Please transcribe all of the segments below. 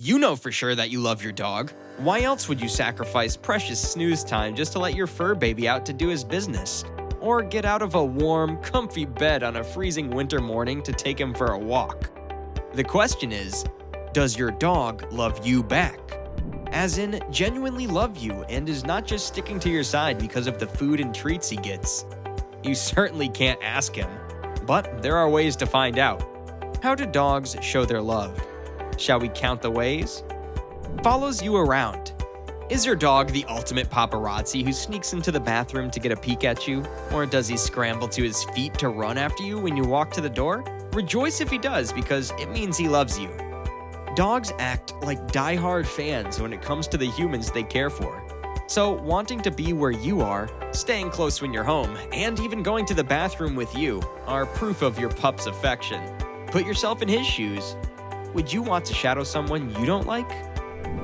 You know for sure that you love your dog. Why else would you sacrifice precious snooze time just to let your fur baby out to do his business? Or get out of a warm, comfy bed on a freezing winter morning to take him for a walk? The question is, does your dog love you back? As in, genuinely love you and is not just sticking to your side because of the food and treats he gets. You certainly can't ask him, but there are ways to find out. How do dogs show their love? Shall we count the ways? Follows you around. Is your dog the ultimate paparazzi who sneaks into the bathroom to get a peek at you? Or does he scramble to his feet to run after you when you walk to the door? Rejoice if he does, because it means he loves you. Dogs act like die-hard fans when it comes to the humans they care for. So, wanting to be where you are, staying close when you're home, and even going to the bathroom with you are proof of your pup's affection. Put yourself in his shoes. Would you want to shadow someone you don't like?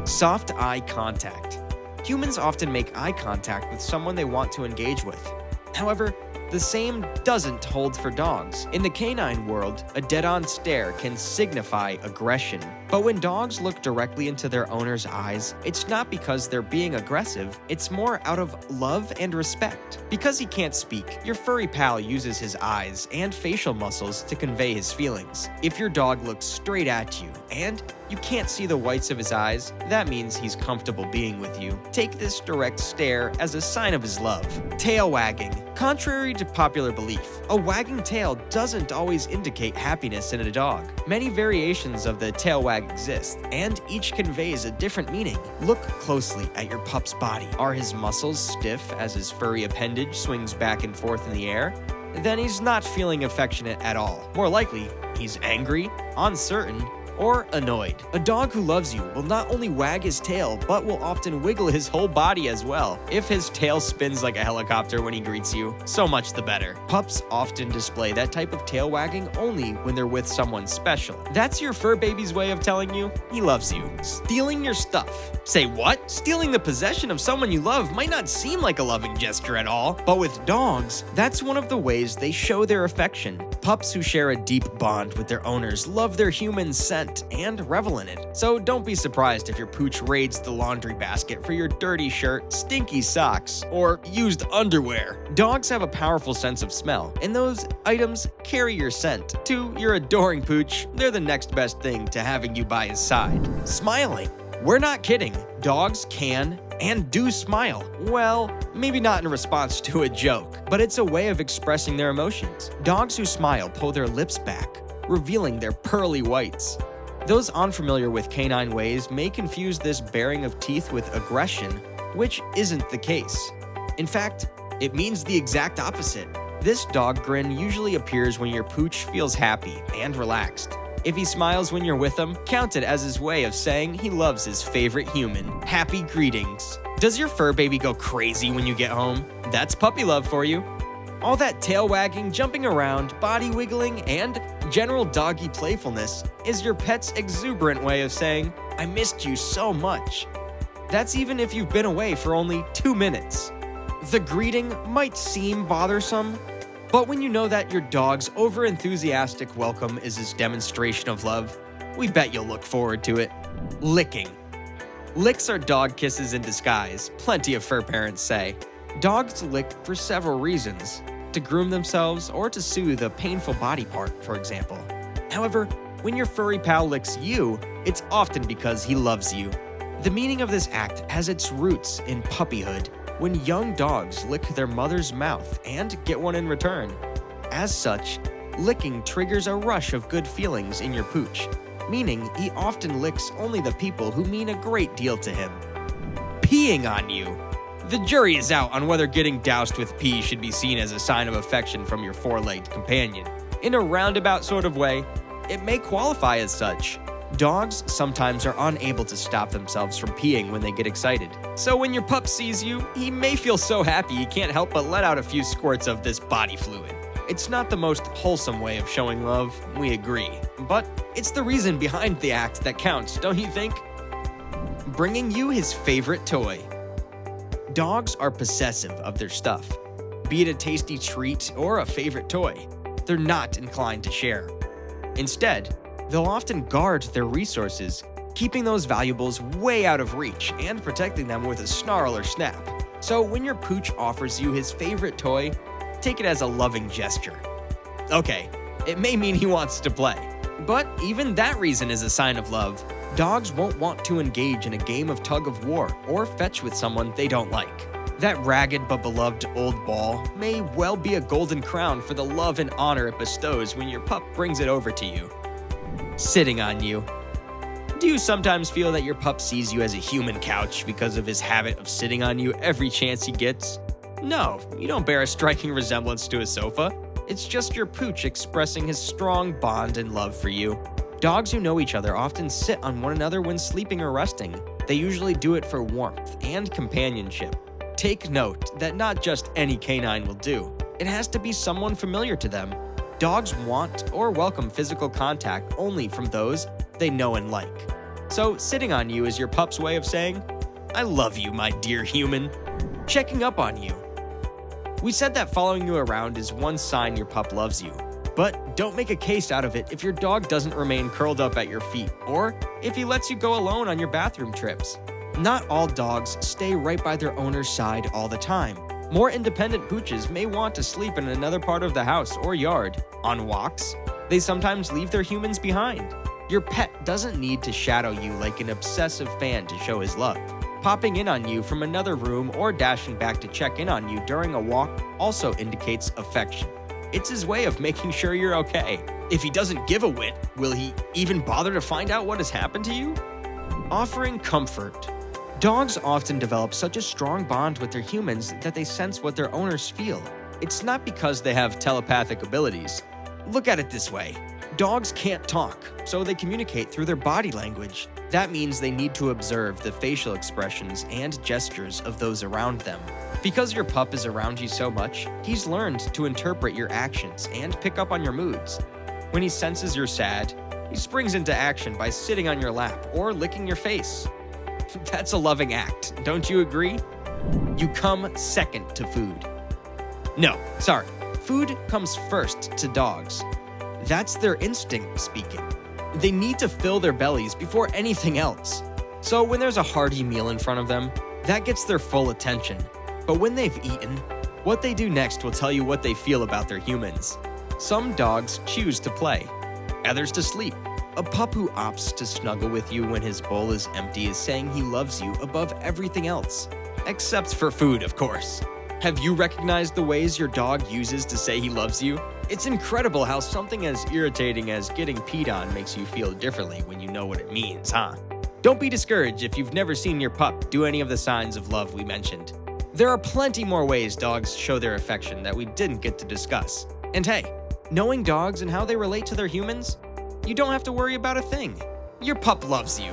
Soft eye contact. Humans often make eye contact with someone they want to engage with. However, the same doesn't hold for dogs. In the canine world, a dead-on stare can signify aggression. But when dogs look directly into their owner's eyes, it's not because they're being aggressive, it's more out of love and respect. Because he can't speak, your furry pal uses his eyes and facial muscles to convey his feelings. If your dog looks straight at you and you can't see the whites of his eyes, that means he's comfortable being with you. Take this direct stare as a sign of his love. Tail wagging. Contrary to popular belief, a wagging tail doesn't always indicate happiness in a dog. Many variations of the tail wag exist, and each conveys a different meaning. Look closely at your pup's body. Are his muscles stiff as his furry appendage swings back and forth in the air? Then he's not feeling affectionate at all. More likely, he's angry, uncertain, or annoyed. A dog who loves you will not only wag his tail, but will often wiggle his whole body as well. If his tail spins like a helicopter when he greets you, so much the better. Pups often display that type of tail wagging only when they're with someone special. That's your fur baby's way of telling you he loves you. Stealing your stuff. Say what? Stealing the possession of someone you love might not seem like a loving gesture at all, but with dogs, that's one of the ways they show their affection. Pups who share a deep bond with their owners love their human scent and revel in it. So don't be surprised if your pooch raids the laundry basket for your dirty shirt, stinky socks, or used underwear. Dogs have a powerful sense of smell, and those items carry your scent. To your adoring pooch, they're the next best thing to having you by his side. Smiling. We're not kidding. Dogs can and do smile. Well, maybe not in response to a joke, but it's a way of expressing their emotions. Dogs who smile pull their lips back, revealing their pearly whites. Those unfamiliar with canine ways may confuse this baring of teeth with aggression, which isn't the case. In fact, it means the exact opposite. This dog grin usually appears when your pooch feels happy and relaxed. If he smiles when you're with him, count it as his way of saying he loves his favorite human. Happy greetings. Does your fur baby go crazy when you get home? That's puppy love for you. All that tail wagging, jumping around, body wiggling, and general doggy playfulness is your pet's exuberant way of saying, I missed you so much. That's even if you've been away for only 2 minutes. The greeting might seem bothersome, but when you know that your dog's over-enthusiastic welcome is his demonstration of love, we bet you'll look forward to it. Licking. Licks are dog kisses in disguise, plenty of fur parents say. Dogs lick for several reasons, to groom themselves or to soothe a painful body part, for example. However, when your furry pal licks you, it's often because he loves you. The meaning of this act has its roots in puppyhood, when young dogs lick their mother's mouth and get one in return. As such, licking triggers a rush of good feelings in your pooch, meaning he often licks only the people who mean a great deal to him. Peeing on you. The jury is out on whether getting doused with pee should be seen as a sign of affection from your four-legged companion. In a roundabout sort of way, it may qualify as such. Dogs sometimes are unable to stop themselves from peeing when they get excited. So when your pup sees you, he may feel so happy he can't help but let out a few squirts of this body fluid. It's not the most wholesome way of showing love, we agree. But it's the reason behind the act that counts, don't you think? Bringing you his favorite toy. Dogs are possessive of their stuff, be it a tasty treat or a favorite toy. They're not inclined to share. Instead, they'll often guard their resources, keeping those valuables way out of reach and protecting them with a snarl or snap. So when your pooch offers you his favorite toy, take it as a loving gesture. Okay, it may mean he wants to play, but even that reason is a sign of love. Dogs won't want to engage in a game of tug of war or fetch with someone they don't like. That ragged but beloved old ball may well be a golden crown for the love and honor it bestows when your pup brings it over to you. Sitting on you. Do you sometimes feel that your pup sees you as a human couch because of his habit of sitting on you every chance he gets? No, you don't bear a striking resemblance to a sofa. It's just your pooch expressing his strong bond and love for you. Dogs who know each other often sit on one another when sleeping or resting. They usually do it for warmth and companionship. Take note that not just any canine will do. It has to be someone familiar to them. Dogs want or welcome physical contact only from those they know and like. So sitting on you is your pup's way of saying, "I love you, my dear human." Checking up on you. We said that following you around is one sign your pup loves you. But don't make a case out of it if your dog doesn't remain curled up at your feet, or if he lets you go alone on your bathroom trips. Not all dogs stay right by their owner's side all the time. More independent pooches may want to sleep in another part of the house or yard. On walks, they sometimes leave their humans behind. Your pet doesn't need to shadow you like an obsessive fan to show his love. Popping in on you from another room or dashing back to check in on you during a walk also indicates affection. It's his way of making sure you're okay. If he doesn't give a whit, will he even bother to find out what has happened to you? Offering comfort. Dogs often develop such a strong bond with their humans that they sense what their owners feel. It's not because they have telepathic abilities. Look at it this way. Dogs can't talk, so they communicate through their body language. That means they need to observe the facial expressions and gestures of those around them. Because your pup is around you so much, he's learned to interpret your actions and pick up on your moods. When he senses you're sad, he springs into action by sitting on your lap or licking your face. That's a loving act, don't you agree? You come second to food. No, sorry. Food comes first to dogs. That's their instinct speaking. They need to fill their bellies before anything else. So when there's a hearty meal in front of them, that gets their full attention. But when they've eaten, what they do next will tell you what they feel about their humans. Some dogs choose to play, others to sleep. A pup who opts to snuggle with you when his bowl is empty is saying he loves you above everything else. Except for food, of course. Have you recognized the ways your dog uses to say he loves you? It's incredible how something as irritating as getting peed on makes you feel differently when you know what it means, huh? Don't be discouraged if you've never seen your pup do any of the signs of love we mentioned. There are plenty more ways dogs show their affection that we didn't get to discuss. And hey, knowing dogs and how they relate to their humans, you don't have to worry about a thing. Your pup loves you.